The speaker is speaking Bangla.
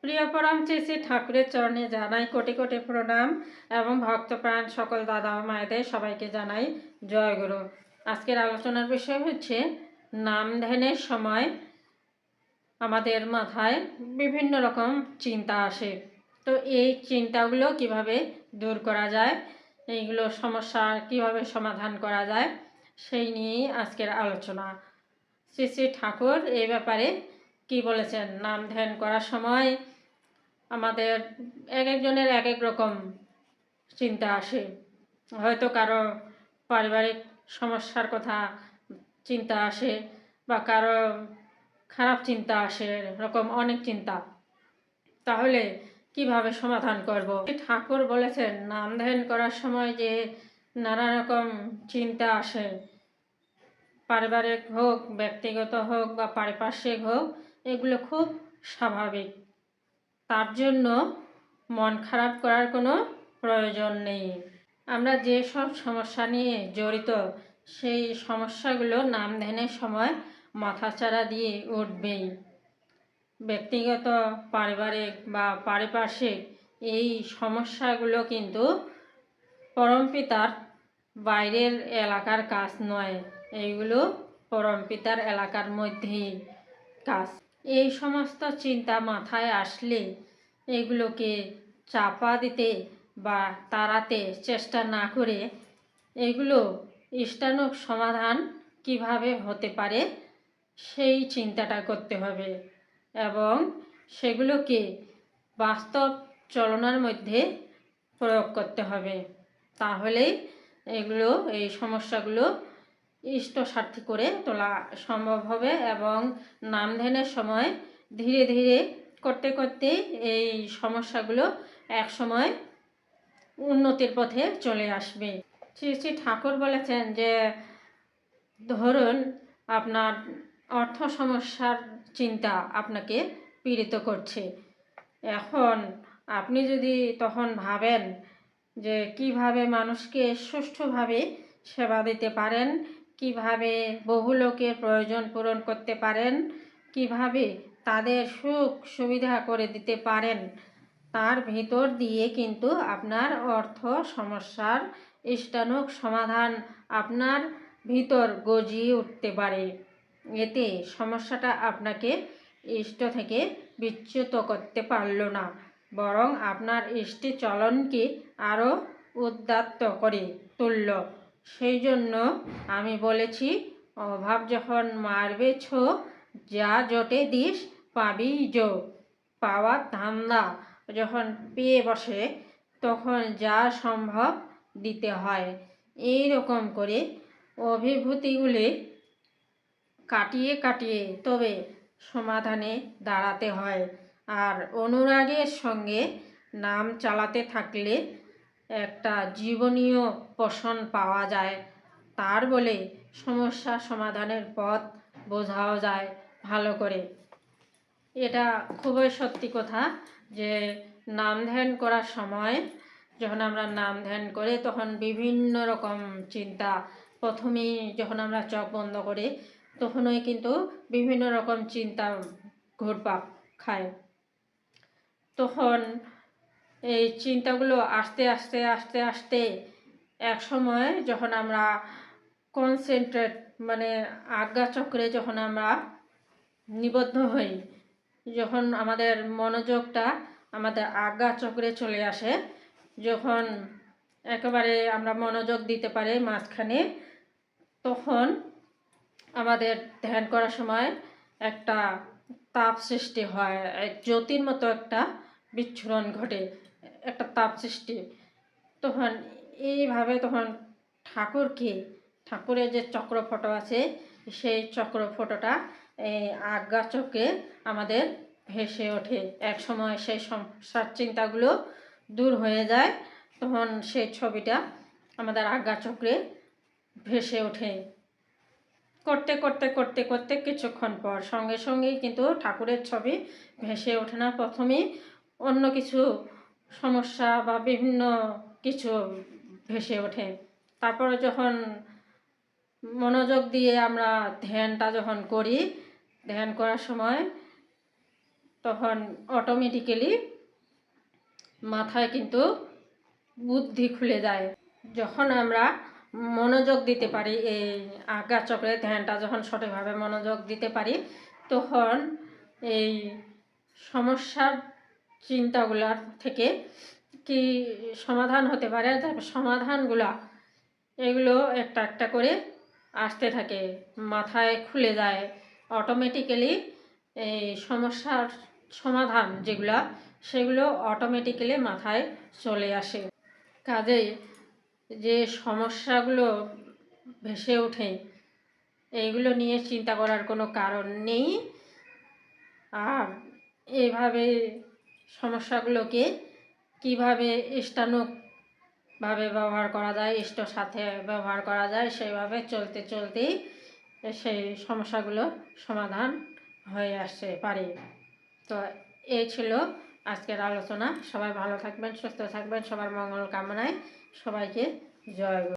প্রিয় পরম শ্রী ঠাকুরের চরণে জানাই কোটি কোটি প্রণাম এবং ভক্তপ্রাণ সকল দাদা ও মায়েদের সবাইকে জানাই জয় গুরু। আজকের আলোচনার বিষয় হচ্ছে নাম ধ্যানের সময় আমাদের মাথায় বিভিন্ন রকম চিন্তা আসে। তো এই চিন্তাগুলো কিভাবে দূর করা যায়, এইগুলো সমস্যা কিভাবে সমাধান করা যায়, সেই নিয়েই আজকের আলোচনা। শ্রী শ্রী ঠাকুর এই ব্যাপারে কি বলেছেন? নাম ধ্যান করার সময় আমাদের এক একজনের এক এক রকম চিন্তা আসে। হয়তো কারো পারিবারিক সমস্যার কথা চিন্তা আসে, বা কারো খারাপ চিন্তা আসে, এরকম অনেক চিন্তা। তাহলে কিভাবে সমাধান করব? ঠাকুর বলেছেন নাম ধ্যান করার সময় যে নানা রকম চিন্তা আসে, পারিবারিক হোক, ব্যক্তিগত হোক বা পারিপার্শ্বিক হোক, এগুলো খুব স্বাভাবিক। তার জন্য মন খারাপ করার কোনো প্রয়োজন নেই। আমরা যেসব সমস্যা নিয়ে জড়িত, সেই সমস্যাগুলো নাম ধ্যানের সময় মাথাচাড়া দিয়ে উঠবেই। ব্যক্তিগত, পারিবারিক বা পারিপার্শ্বিক এই সমস্যাগুলো কিন্তু পরমপিতার বাইরের এলাকার কাজ নয়, এইগুলো পরমপিতার এলাকার মধ্যেই কাজ। এই সমস্ত চিন্তা মাথায় আসলে এগুলোকে চাপা দিতে বা তাড়াতে চেষ্টা না করে এগুলো ইষ্টানুগ সমাধান কিভাবে হতে পারে সেই চিন্তাটা করতে হবে এবং সেগুলোকে বাস্তব চলনার মধ্যে প্রয়োগ করতে হবে। তাহলেই এই সমস্যাগুলো ইষ্টসার্থী করে তোলা সম্ভব হবে এবং নাম ধ্যানের সময় ধীরে ধীরে করতে করতে এই সমস্যাগুলো এক সময় উন্নতির পথে চলে আসবে। শ্রী শ্রী ঠাকুর বলেছেন যে ধরুন আপনার অর্থ সমস্যার চিন্তা আপনাকে পীড়িত করছে। এখন আপনি যদি তখন ভাবেন যে কিভাবে মানুষকে সুষ্ঠুভাবে সেবা দিতে পারেন, কিভাবে বহু লোকের প্রয়োজন পূরণ করতে পারেন, কিভাবে তাদের সুখ সুবিধা করে দিতে পারেন, তার ভিতর দিয়ে কিন্তু আপনার অর্থ সমস্যার ইষ্টানুগ সমাধান আপনার ভিতর গজিয়ে উঠতে পারে। এতে সমস্যাটা আপনাকে ইষ্ট থেকে বিচ্যুত করতে পারল না, বরং আপনার ইষ্টি চলনকে আরও উদ্যত করে তুলল। সেই জন্য আমি বলেছি, অভাব যখন মারবে ছো, যা জোটে দিস পাবি জো। পাওয়ার ধান্দা যখন পেয়ে বসে, তখন যা সম্ভব দিতে হয়। এই রকম করে অভিভূতিগুলি কাটিয়ে কাটিয়ে তবে সমাধানে দাঁড়াতে হয়। আর অনুরাগের সঙ্গে নাম চালাতে থাকলে একটা জীবনীয় পোষণ পাওয়া যায়। তার বলে সমস্যা সমাধানের পথ বোঝাও যায় ভালো করে। এটা খুবই সত্যি কথা যে নাম ধ্যান করার সময় যখন আমরা নাম ধ্যান করি তখন বিভিন্ন রকম চিন্তা, প্রথমেই যখন আমরা চোখ বন্ধ করি তখনই কিন্তু বিভিন্ন রকম চিন্তা ঘুরপাক খায়। তখন এই চিন্তাগুলো আস্তে আস্তে আস্তে আস্তে এক সময় যখন আমরা কনসেন্ট্রেট মানে আজ্ঞাচক্রে যখন আমরা নিবদ্ধ হই, যখন আমাদের মনোযোগটা আমাদের আজ্ঞাচক্রে চলে আসে, যখন একেবারে আমরা মনোযোগ দিতে পারি মাঝখানে, তখন আমাদের ধ্যান করার সময় একটা তাপ সৃষ্টি হয়, এক জ্যোতির মতো একটা বিচ্ছুরণ ঘটে, একটা তাপ সৃষ্টি। তখন এইভাবে তখন ঠাকুরের যে চক্র ফটো আছে, সেই চক্র ফটোটা এই আজ্ঞা চক্রে আমাদের ভেসে ওঠে। এক সময় সেই সমস্যার চিন্তাগুলো দূর হয়ে যায়, তখন সেই ছবিটা আমাদের আজ্ঞা চক্রে ভেসে ওঠে। করতে করতে করতে করতে কিছুক্ষণ পর সঙ্গে সঙ্গেই কিন্তু ঠাকুরের ছবি ভেসে ওঠে না, প্রথমেই অন্য কিছু সমস্যা বা বিভিন্ন কিছু ভেসে ওঠে। তারপরে যখন মনোযোগ দিয়ে আমরা ধ্যানটা যখন করি, ধ্যান করার সময় তখন অটোমেটিক্যালি মাথায় কিন্তু বুদ্ধি খুলে যায়। যখন আমরা মনোযোগ দিতে পারি, এই আজ্ঞা চক্রে ধ্যানটা যখন সঠিকভাবে মনোযোগ দিতে পারি, তখন এই সমস্যার চিন্তাগুলার থেকে কি সমাধান হতে পারে, সমাধানগুলা এগুলো একটা একটা করে আসতে থাকে, মাথায় খুলে যায় অটোমেটিক্যালি। এই সমস্যার সমাধান যেগুলা, সেগুলো অটোমেটিক্যালি মাথায় চলে আসে। কাজেই যে সমস্যাগুলো ভেসে ওঠে, এইগুলো নিয়ে চিন্তা করার কোনো কারণ নেই। আর এইভাবে সমস্যাগুলোকে কীভাবে ইষ্টানুগভাবে ব্যবহার করা যায়, ইষ্টর সাথে ব্যবহার করা যায়, সেইভাবে চলতে চলতেই সেই সমস্যাগুলো সমাধান হয়ে আসতে পারে। তো এই ছিল আজকের আলোচনা। সবাই ভালো থাকবেন, সুস্থ থাকবেন, সবার মঙ্গল কামনায় সবাইকে জয় গুরু।